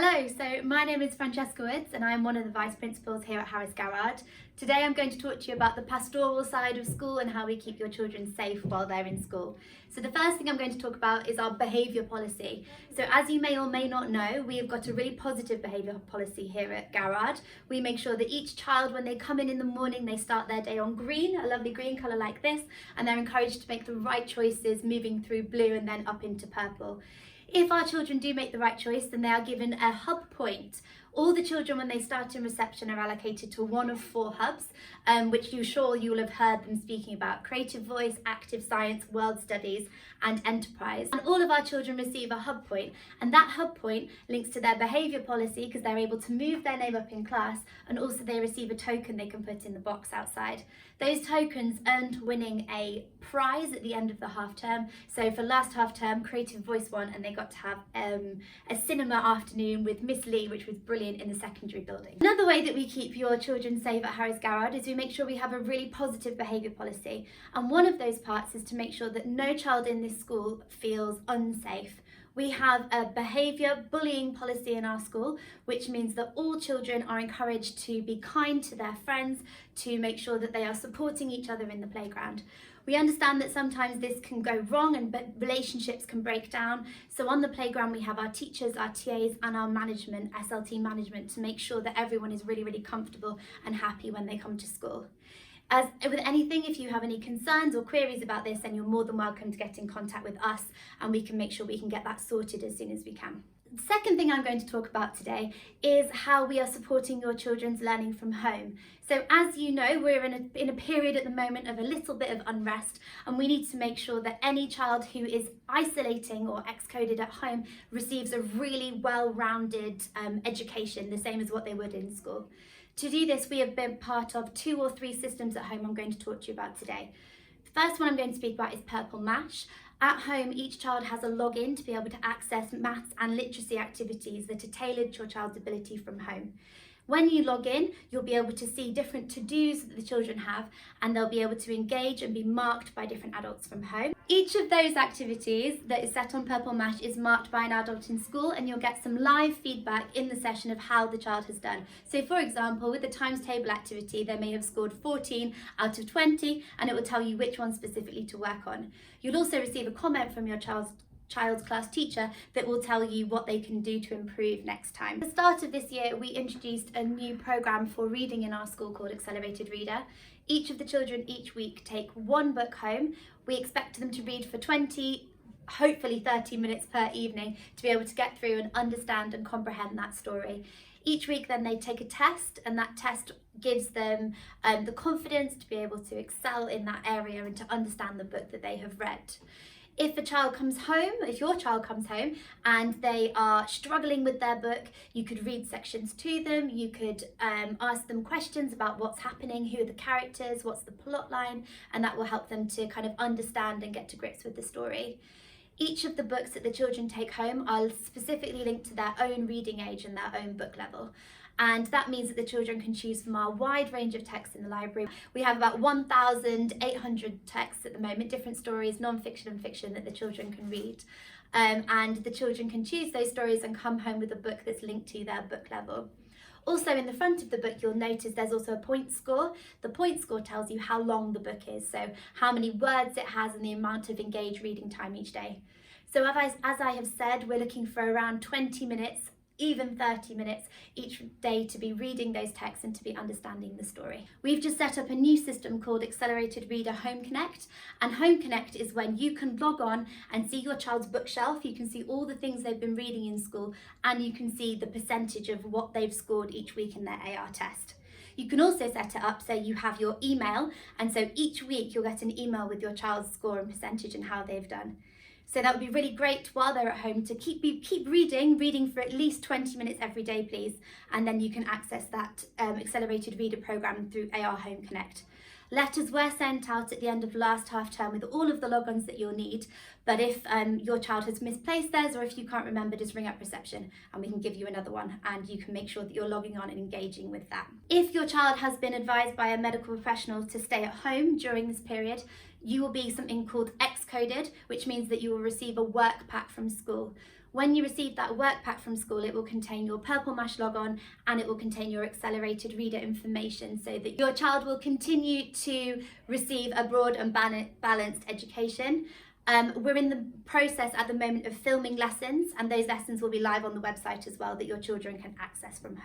Hello, so my name is Francesca Woods and I'm one of the Vice Principals here at Harris Garrard. Today I'm going to talk to you about the pastoral side of school and how we keep your children safe while they're in school. So the first thing I'm going to talk about is our behaviour policy. So as you may or may not know, we have got a really positive behaviour policy here at Garrard. We make sure that each child, when they come in the morning, they start their day on green, a lovely green colour like this, and they're encouraged to make the right choices, moving through blue and then up into purple. If our children do make the right choice, then they are given a hub point. All the children, when they start in reception, are allocated to one of 4 hubs, which you will have heard them speaking about: creative voice, active science, world studies, and enterprise. And all of our children receive a hub point, and that hub point links to their behaviour policy because they're able to move their name up in class, and also they receive a token they can put in the box outside. Those tokens earned winning a prize at the end of the half term. So for last half term, Creative Voice won, and they got to have a cinema afternoon with Miss Lee, which was brilliant, in the secondary building. Another way that we keep your children safe at Harris Garrard is we make sure we have a really positive behaviour policy. And one of those parts is to make sure that no child in this school feels unsafe. We have a behaviour bullying policy in our school, which means that all children are encouraged to be kind to their friends, to make sure that they are supporting each other in the playground. We understand that sometimes this can go wrong and relationships can break down. So on the playground, we have our teachers, our TAs, and our management, SLT management, to make sure that everyone is really, really comfortable and happy when they come to school. As with anything, if you have any concerns or queries about this, then you're more than welcome to get in contact with us, and we can make sure we can get that sorted as soon as we can. The second thing I'm going to talk about today is how we are supporting your children's learning from home. So as you know, we're in a period at the moment of a little bit of unrest, and we need to make sure that any child who is isolating or excluded at home receives a really well-rounded education, the same as what they would in school. To do this, we have been part of 2 or 3 systems at home I'm going to talk to you about today. The first one I'm going to speak about is Purple Mash. At home, each child has a login to be able to access maths and literacy activities that are tailored to your child's ability from home. When you log in, you'll be able to see different to-dos that the children have, and they'll be able to engage and be marked by different adults from home. Each of those activities that is set on Purple Mash is marked by an adult in school, and you'll get some live feedback in the session of how the child has done. So for example, with the times table activity, they may have scored 14 out of 20, and it will tell you which one specifically to work on. You'll also receive a comment from your child's class teacher that will tell you what they can do to improve next time. At the start of this year, we introduced a new programme for reading in our school called Accelerated Reader. Each of the children each week take 1 book home. We expect them to read for 20, hopefully 30 minutes per evening to be able to get through and understand and comprehend that story. Each week then they take a test, and that test gives them the confidence to be able to excel in that area and to understand the book that they have read. If your child comes home and they are struggling with their book, you could read sections to them, you could ask them questions about what's happening, who are the characters, what's the plot line, and that will help them to kind of understand and get to grips with the story. Each of the books that the children take home are specifically linked to their own reading age and their own book level. And that means that the children can choose from our wide range of texts in the library. We have about 1,800 texts at the moment, different stories, non-fiction and fiction, that the children can read. And the children can choose those stories and come home with a book that's linked to their book level. Also, in the front of the book, you'll notice there's also a point score. The point score tells you how long the book is, so how many words it has and the amount of engaged reading time each day. So as I have said, we're looking for around 20 minutes, even 30 minutes each day to be reading those texts and to be understanding the story. We've just set up a new system called Accelerated Reader Home Connect, and Home Connect is when you can log on and see your child's bookshelf. You can see all the things they've been reading in school, and you can see the percentage of what they've scored each week in their AR test. You can also set it up so you have your email, and so each week you'll get an email with your child's score and percentage and how they've done. So that would be really great while they're at home to keep reading for at least 20 minutes every day, please. And then you can access that accelerated reader program through AR Home Connect. Letters were sent out at the end of last half term with all of the logons that you'll need. But if your child has misplaced theirs, or if you can't remember, just ring up reception and we can give you another one, and you can make sure that you're logging on and engaging with that. If your child has been advised by a medical professional to stay at home during this period, you will be something called excoded, which means that you will receive a work pack from school. When you receive that work pack from school, it will contain your Purple Mash logon and it will contain your accelerated reader information so that your child will continue to receive a broad and balanced education. We're in the process at the moment of filming lessons, and those lessons will be live on the website as well that your children can access from home.